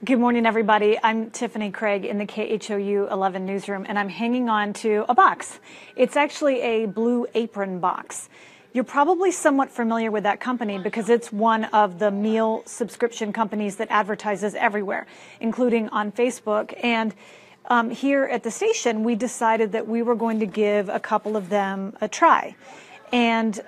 Good morning, everybody. I'm Tiffany Craig in the KHOU 11 newsroom, and I'm hanging on to a box. It's actually a Blue Apron box. You're probably somewhat familiar with that company because it's one of the meal subscription companies that advertises everywhere, including on Facebook. And here at the station, we decided that we were going to give a couple of them a try. And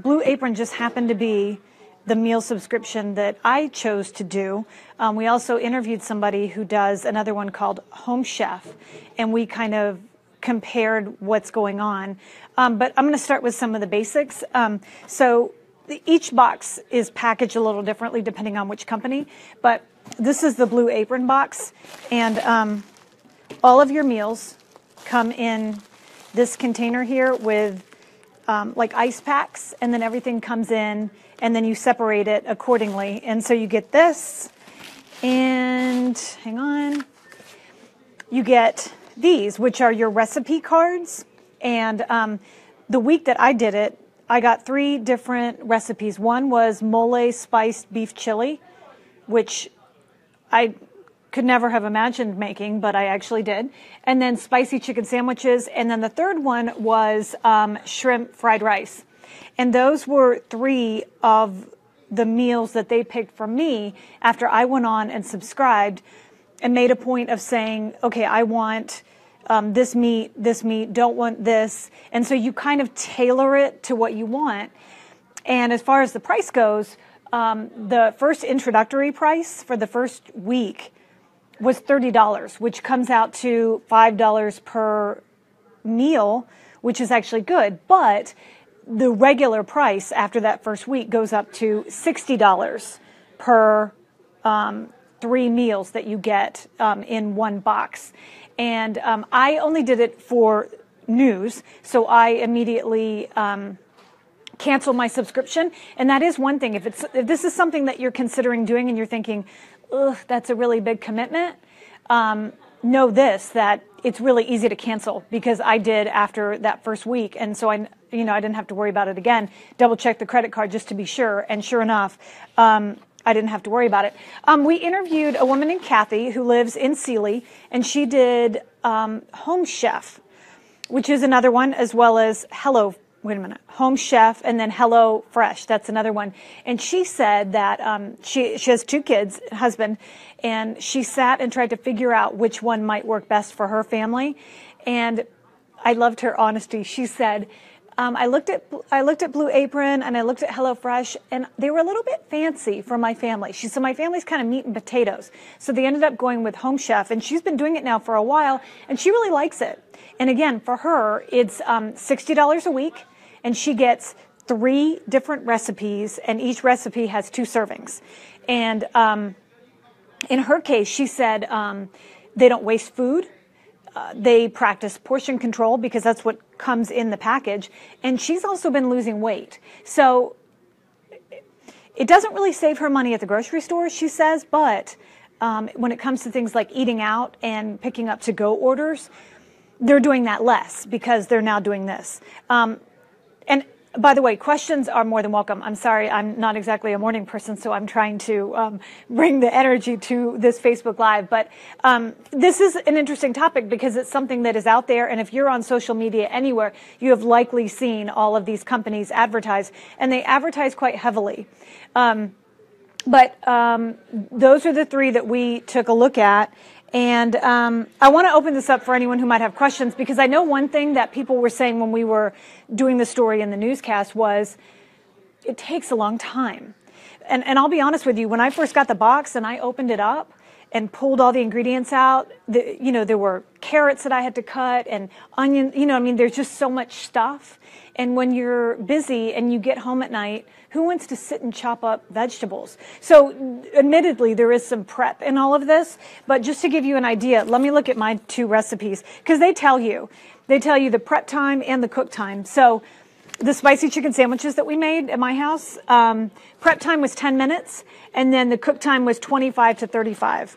Blue Apron just happened to be the meal subscription that I chose to do. We also interviewed somebody who does another one called Home Chef, and we kind of compared what's going on. But I'm going to start with some of the basics. So each box is packaged a little differently depending on which company, but this is the Blue Apron box, and all of your meals come in this container here with like ice packs, and then everything comes in, and then you separate it accordingly. And so you get this, and hang on, you get these, which are your recipe cards. And the week that I did it, I got 3 different recipes. One was mole spiced beef chili, which I could never have imagined making, but I actually did. And then spicy chicken sandwiches. And then the third one was shrimp fried rice. And those were 3 of the meals that they picked for me after I went on and subscribed and made a point of saying, okay, I want this meat, don't want this. And so you kind of tailor it to what you want. And as far as the price goes, the first introductory price for the first week was $30, which comes out to $5 per meal, which is actually good. But the regular price after that first week goes up to $60 per 3 meals that you get in one box. And I only did it for news, so I immediately canceled my subscription. And that is one thing. If this is something that you're considering doing and you're thinking, ugh, that's a really big commitment, know this, that it's really easy to cancel, because I did after that first week. And so I didn't have to worry about it again. Double check the credit card just to be sure. And sure enough, I didn't have to worry about it. We interviewed a woman named Kathy who lives in Sealy, and she did Home Chef, which is another one, as well as Home Chef, and then Hello Fresh. That's another one. And she said that she has 2 kids, husband, and she sat and tried to figure out which one might work best for her family. And I loved her honesty. She said, I looked at Blue Apron and I looked at HelloFresh, and they were a little bit fancy for my family. She said my family's kind of meat and potatoes, so they ended up going with Home Chef, and she's been doing it now for a while, and she really likes it. And again, for her, it's $60 a week, and she gets 3 different recipes, and each recipe has 2 servings. And in her case, she said they don't waste food. They practice portion control because that's what comes in the package. And she's also been losing weight. So it doesn't really save her money at the grocery store, she says, but when it comes to things like eating out and picking up to-go orders, they're doing that less because they're now doing this. And by the way, questions are more than welcome. I'm sorry, I'm not exactly a morning person, so I'm trying to bring the energy to this Facebook Live. But this is an interesting topic because it's something that is out there. And if you're on social media anywhere, you have likely seen all of these companies advertise, and they advertise quite heavily. But those are the 3 that we took a look at. And I want to open this up for anyone who might have questions, because I know one thing that people were saying when we were doing the story in the newscast was it takes a long time. And I'll be honest with you, when I first got the box and I opened it up and pulled all the ingredients out, there were carrots that I had to cut and onion, there's just so much stuff. And when you're busy and you get home at night, who wants to sit and chop up vegetables? So admittedly, there is some prep in all of this, but just to give you an idea, let me look at my 2 recipes, because they tell you the prep time and the cook time. So the spicy chicken sandwiches that we made at my house, prep time was 10 minutes, and then the cook time was 25 to 35.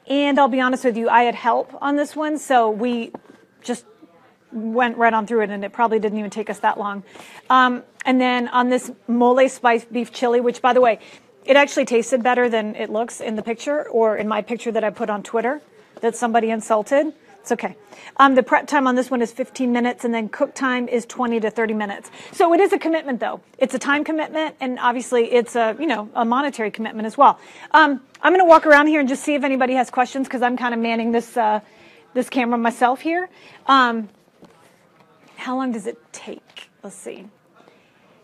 And I'll be honest with you, I had help on this one, so we just went right on through it, and it probably didn't even take us that long. And then on this mole spiced beef chili, which, by the way, It actually tasted better than it looks in the picture, or in my picture that I put on Twitter that somebody insulted. It's okay. The prep time on this one is 15 minutes, and then cook time is 20 to 30 minutes. So it is a commitment, though. It's a time commitment, and obviously it's a, a monetary commitment as well. I'm going to walk around here and just see if anybody has questions, because I'm kind of manning this this camera myself here. How long does it take? Let's see.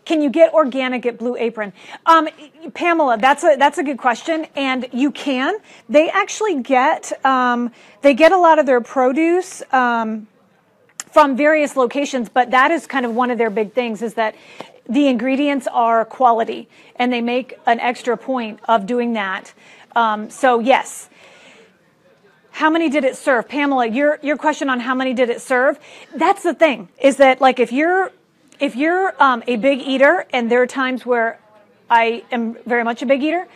Can you get organic at Blue Apron? Pamela, that's a good question, and you can. They actually get a lot of their produce from various locations, but that is kind of one of their big things, is that the ingredients are quality, and they make an extra point of doing that. So yes. How many did it serve? Pamela, your question on how many did it serve? That's the thing, is that like if you're a big eater, and there are times where I am very much a big eater,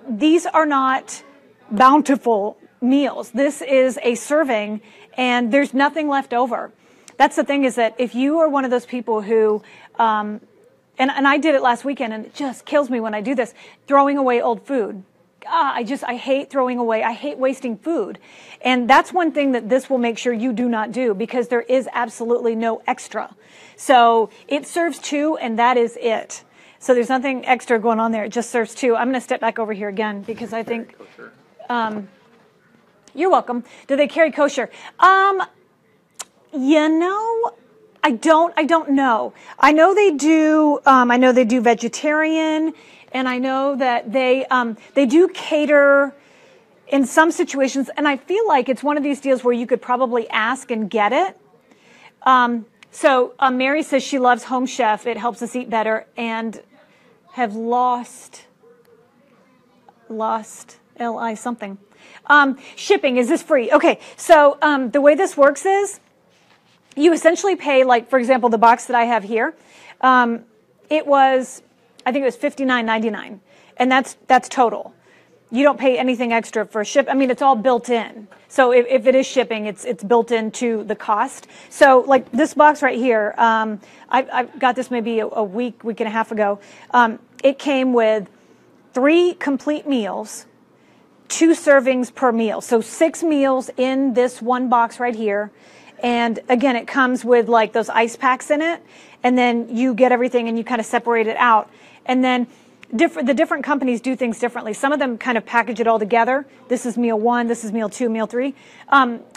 these are not bountiful meals. This is a serving, and there's nothing left over. That's the thing, is that if you are one of those people who, and I did it last weekend, and it just kills me when I do this, throwing away old food. I hate throwing away. I hate wasting food. And that's one thing that this will make sure you do not do, because there is absolutely no extra. So it serves 2, and that is it. So there's nothing extra going on there. It just serves 2. I'm going to step back over here again, because I think, you're welcome. Do they carry kosher? I don't know. I know they do. I know they do vegetarian. And I know that they do cater in some situations, and I feel like it's one of these deals where you could probably ask and get it. So Mary says she loves Home Chef. It helps us eat better, and have lost L-I something. Shipping, is this free? Okay, so the way this works is you essentially pay, like, for example, the box that I have here. I think it was $59.99, and that's total. You don't pay anything extra for ship. I mean, it's all built in. So if it is shipping, it's built into the cost. So like this box right here, I got this maybe a week and a half ago. It came with 3 complete meals, 2 servings per meal. So 6 meals in this one box right here. And again, it comes with like those ice packs in it, and then you get everything and you kind of separate it out. And then the different companies do things differently. Some of them kind of package it all together. This is meal 1, this is meal 2, meal 3.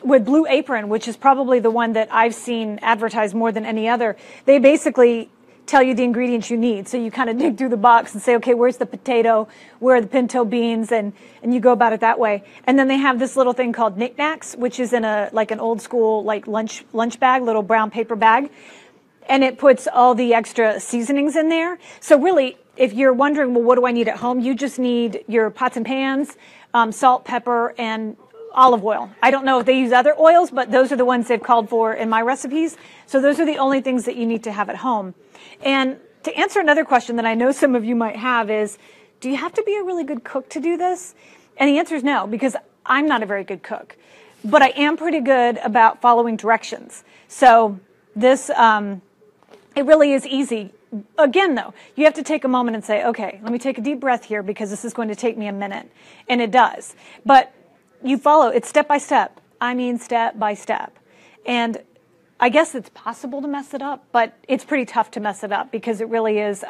With Blue Apron, which is probably the one that I've seen advertised more than any other, they basically tell you the ingredients you need. So you kind of dig through the box and say, okay, where's the potato? Where are the pinto beans? And you go about it that way. And then they have this little thing called knickknacks, which is in like an old school like lunch bag, little brown paper bag. And it puts all the extra seasonings in there. So really, if you're wondering, well, what do I need at home? You just need your pots and pans, salt, pepper, and olive oil. I don't know if they use other oils, but those are the ones they've called for in my recipes. So those are the only things that you need to have at home. And to answer another question that I know some of you might have is, do you have to be a really good cook to do this? And the answer is no, because I'm not a very good cook. But I am pretty good about following directions. So this... it really is easy. Again, though, you have to take a moment and say, okay, let me take a deep breath here, because this is going to take me a minute. And it does. But you follow. It's step by step. I mean, step by step. And I guess it's possible to mess it up, but it's pretty tough to mess it up, because it really is,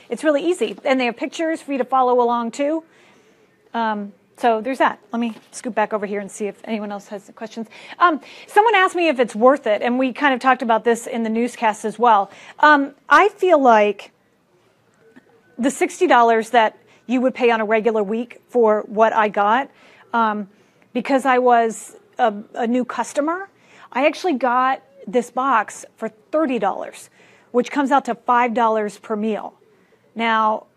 it's really easy. And they have pictures for you to follow along, too. So there's that. Let me scoot back over here and see if anyone else has questions. Someone asked me if it's worth it, and we kind of talked about this in the newscast as well. I feel like the $60 that you would pay on a regular week for what I got, because I was a new customer, I actually got this box for $30, which comes out to $5 per meal. Now,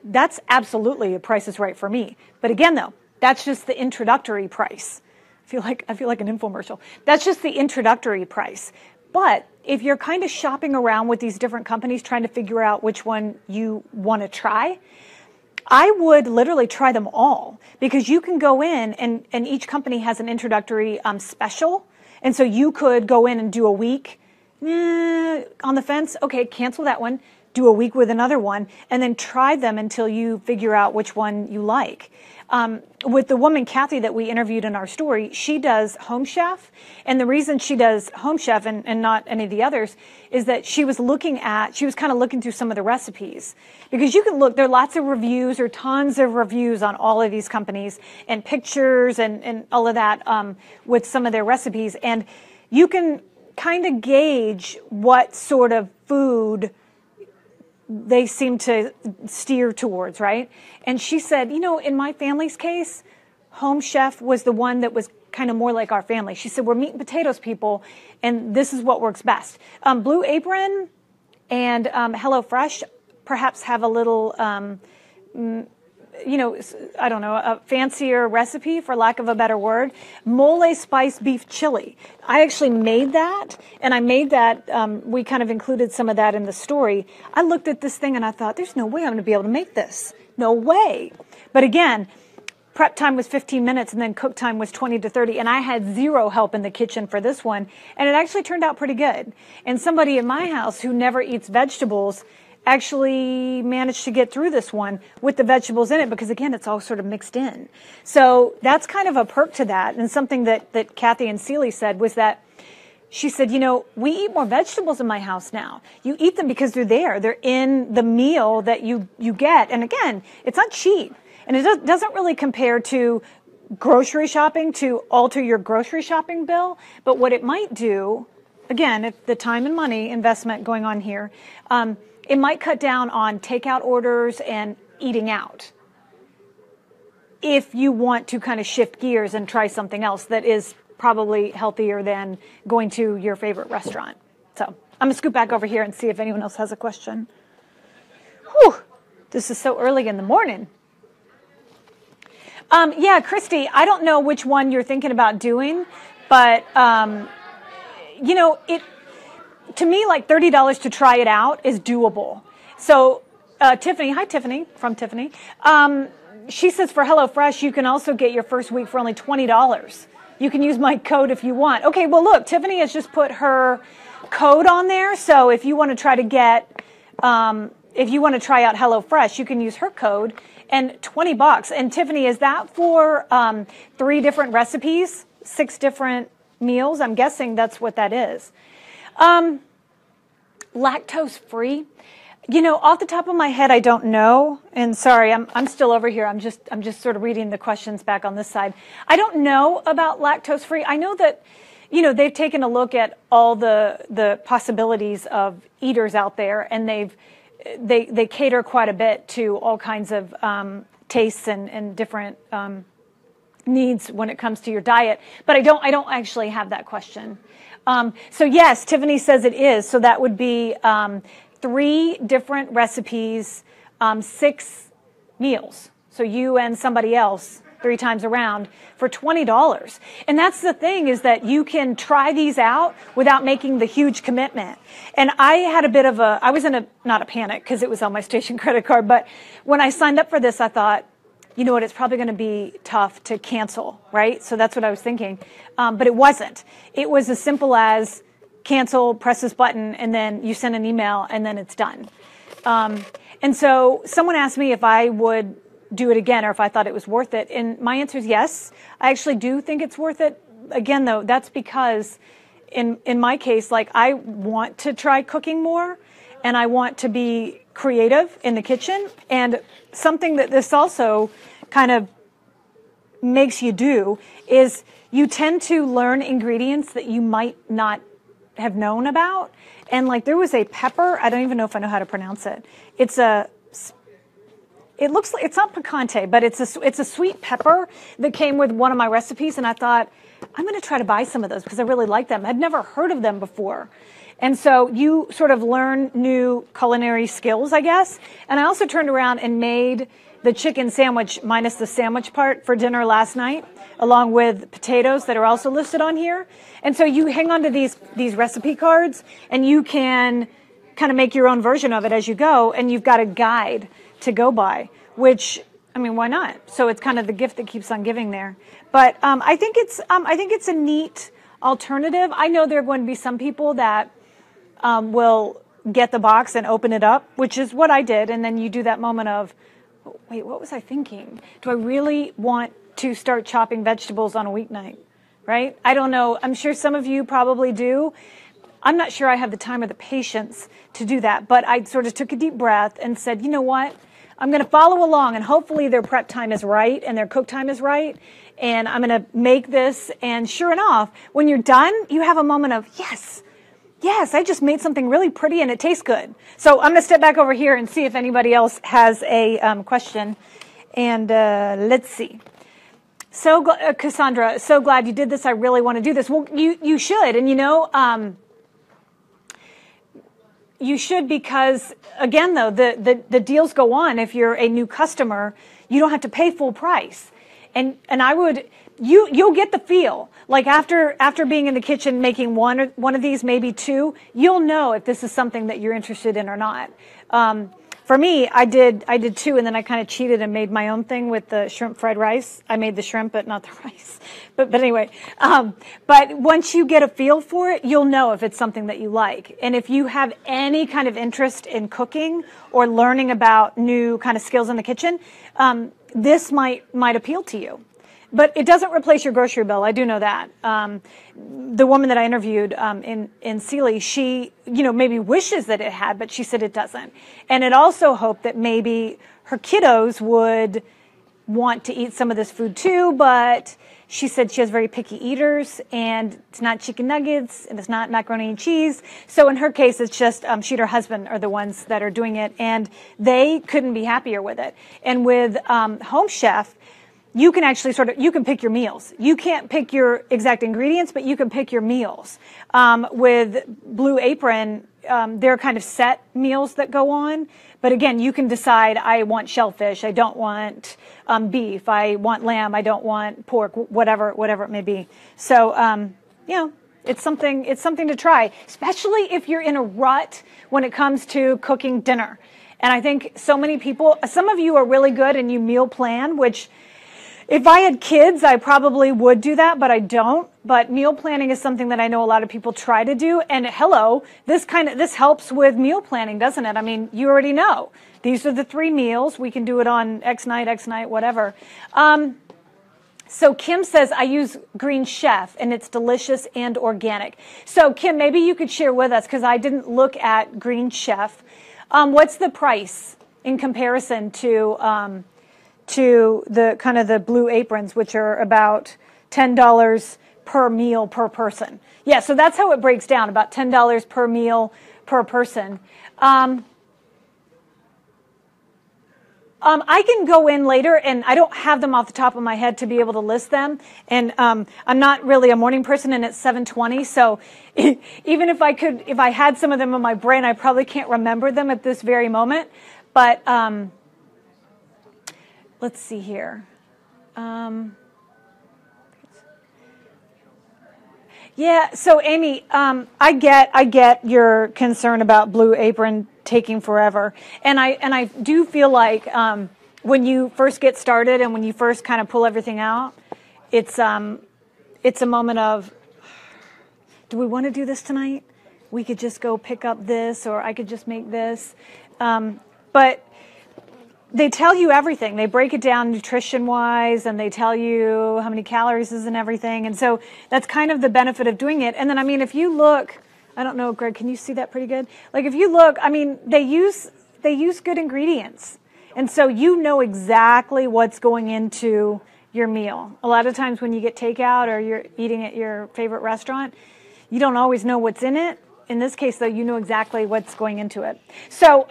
that's absolutely a Price is Right for me. But again, though, that's just the introductory price. I feel like an infomercial. That's just the introductory price. But if you're kind of shopping around with these different companies trying to figure out which one you want to try, I would literally try them all, because you can go in and each company has an introductory special. And so you could go in and do a week on the fence. Okay, cancel that one. do a week with another one, and then try them until you figure out which one you like. With the woman, Kathy, that we interviewed in our story, she does Home Chef. And the reason she does Home Chef and not any of the others is that she was kind of looking through some of the recipes. Because you can look, there are lots of reviews or tons of reviews on all of these companies and pictures and all of that with some of their recipes. And you can kind of gauge what sort of food they seem to steer towards, right? And she said, in my family's case, Home Chef was the one that was kind of more like our family. She said, we're meat and potatoes people, and this is what works best. Blue Apron and HelloFresh perhaps have a little, I don't know, a fancier recipe, for lack of a better word. Mole spice beef chili. I actually made that, and I made that, we kind of included some of that in the story. I looked at this thing and I thought, there's no way I'm going to be able to make this. No way. But again, prep time was 15 minutes and then cook time was 20 to 30. And I had zero help in the kitchen for this one. And it actually turned out pretty good. And somebody in my house who never eats vegetables actually managed to get through this one with the vegetables in it because, again, it's all sort of mixed in. So that's kind of a perk to that. And something that Kathy and Celie said was that she said, we eat more vegetables in my house now. You eat them because they're there. They're in the meal that you get. And again, it's not cheap. And it doesn't really compare to grocery shopping to alter your grocery shopping bill. But what it might do, again, if the time and money investment going on here, it might cut down on takeout orders and eating out. If you want to kind of shift gears and try something else that is probably healthier than going to your favorite restaurant. So I'm going to scoot back over here and see if anyone else has a question. Whew, this is so early in the morning. Yeah, Christy, I don't know which one you're thinking about doing, but, to me, like $30 to try it out is doable. So Tiffany, hi Tiffany, from Tiffany. She says for HelloFresh, you can also get your first week for only $20. You can use my code if you want. Okay, well, look, Tiffany has just put her code on there. So if you want to try to if you want to try out HelloFresh, you can use her code and $20. And Tiffany, is that for 3 different recipes, 6 different meals? I'm guessing that's what that is. Lactose free. Off the top of my head, I don't know. And sorry, I'm still over here. I'm just sort of reading the questions back on this side. I don't know about lactose free. I know that, they've taken a look at all the possibilities of eaters out there, and they cater quite a bit to all kinds of tastes and different needs when it comes to your diet. But I don't actually have that question. So yes, Tiffany says it is. So that would be 3 different recipes, 6 meals. So you and somebody else 3 times around for $20. And that's the thing, is that you can try these out without making the huge commitment. And I had I was in not a panic because it was on my station credit card, but when I signed up for this, I thought, you know what, it's probably going to be tough to cancel, right? So that's what I was thinking. But it wasn't. It was as simple as cancel, press this button, and then you send an email, and then it's done. And so someone asked me if I would do it again or if I thought it was worth it. And my answer is yes. I actually do think it's worth it. Again, though, that's because in my case, like, I want to try cooking more, and I want to be creative in the kitchen. And something that this also kind of makes you do is you tend to learn ingredients that you might not have known about. And like, there was a pepper, I don't even know if I know how to pronounce it. It looks like, it's not picante, but it's a sweet pepper that came with one of my recipes. And I thought, I'm going to try to buy some of those because I really like them. I'd never heard of them before. And so you sort of learn new culinary skills, I guess. And I also turned around and made the chicken sandwich minus the sandwich part for dinner last night, along with potatoes that are also listed on here. And so you hang on to these recipe cards, and you can kind of make your own version of it as you go. And you've got a guide to go by, which, I mean, why not? So it's kind of the gift that keeps on giving there. But I think it's a neat alternative. I know there are going to be some people that will get the box and open it up, which is what I did. And then you do that moment of, wait, what was I thinking? Do I really want to start chopping vegetables on a weeknight? Right? I don't know. I'm sure some of you probably do. I'm not sure I have the time or the patience to do that, but I sort of took a deep breath and said, you know what? I'm going to follow along, and hopefully their prep time is right and their cook time is right, and I'm going to make this. And sure enough, when you're done, you have a moment of, yes, I just made something really pretty and it tastes good. So I'm going to step back over here and see if anybody else has a question. And let's see. So, Cassandra, so glad you did this. I really want to do this. Well, you should. And, you should, because, again, though, the deals go on. If you're a new customer, you don't have to pay full price. And I would, you'll get the feel. Like after being in the kitchen making one of these, maybe two, you'll know if this is something that you're interested in or not. For me, I did two, and then I kind of cheated and made my own thing with the shrimp fried rice. I made the shrimp, but not the rice. But anyway, but once you get a feel for it, you'll know if it's something that you like. And if you have any kind of interest in cooking or learning about new kind of skills in the kitchen, this might appeal to you. But it doesn't replace your grocery bill. I do know that. The woman that I interviewed in Sealy, she, maybe wishes that it had, but she said it doesn't. And it also hoped that maybe her kiddos would want to eat some of this food too, but she said she has very picky eaters, and it's not chicken nuggets, and it's not macaroni and cheese. So in her case, it's just she and her husband are the ones that are doing it, and they couldn't be happier with it. And with Home Chef, you can actually you can pick your meals. You can't pick your exact ingredients, but you can pick your meals. With Blue Apron, there are kind of set meals that go on. But again, you can decide, I want shellfish, I don't want beef, I want lamb, I don't want pork, whatever it may be. So, it's something to try, especially if you're in a rut when it comes to cooking dinner. And I think so many people, some of you are really good and you meal plan, which, if I had kids, I probably would do that, but I don't. But meal planning is something that I know a lot of people try to do. And hello, this helps with meal planning, doesn't it? I mean, you already know. These are the 3 meals. We can do it on X night, whatever. So Kim says, I use Green Chef, and it's delicious and organic. So Kim, maybe you could share with us, because I didn't look at Green Chef. What's the price in comparison to the kind of the Blue Aprons, which are about $10 per meal per person? Yeah, so that's how it breaks down, about $10 per meal per person. I can go in later, and I don't have them off the top of my head to be able to list them. And I'm not really a morning person, and it's 7:20. So even if I had some of them in my brain, I probably can't remember them at this very moment. But let's see here. Yeah, so Amy, I get your concern about Blue Apron taking forever, and I do feel like when you first get started and when you first kind of pull everything out, it's a moment of, do we want to do this tonight? We could just go pick up this, or I could just make this, but they tell you everything. They break it down nutrition-wise, and they tell you how many calories is and everything. And so that's kind of the benefit of doing it. And then, I mean, if you look, I don't know, Greg, can you see that pretty good? Like, if you look, I mean, they use good ingredients. And so you know exactly what's going into your meal. A lot of times when you get takeout or you're eating at your favorite restaurant, you don't always know what's in it. In this case, though, you know exactly what's going into it. So,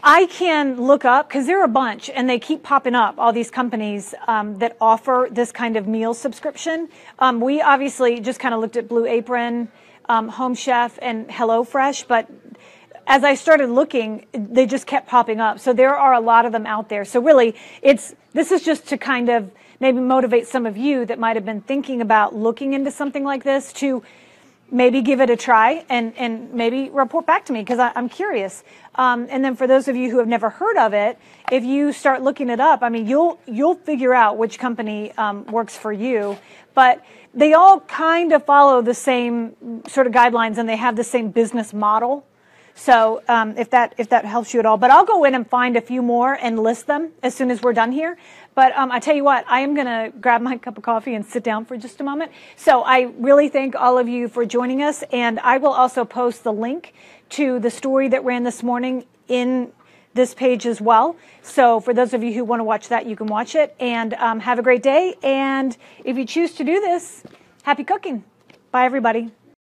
I can look up, because there are a bunch, and they keep popping up, all these companies that offer this kind of meal subscription. We obviously just kind of looked at Blue Apron, Home Chef, and HelloFresh, but as I started looking, they just kept popping up. So there are a lot of them out there. So really, this is just to kind of maybe motivate some of you that might have been thinking about looking into something like this to maybe give it a try and maybe report back to me because I'm curious. And then for those of you who have never heard of it, if you start looking it up, I mean, you'll figure out which company works for you. But they all kind of follow the same sort of guidelines and they have the same business model. So if that helps you at all, but I'll go in and find a few more and list them as soon as we're done here. But I tell you what, I am going to grab my cup of coffee and sit down for just a moment. So I really thank all of you for joining us, and I will also post the link to the story that ran this morning in this page as well. So for those of you who want to watch that, you can watch it, and have a great day. And if you choose to do this, happy cooking. Bye, everybody.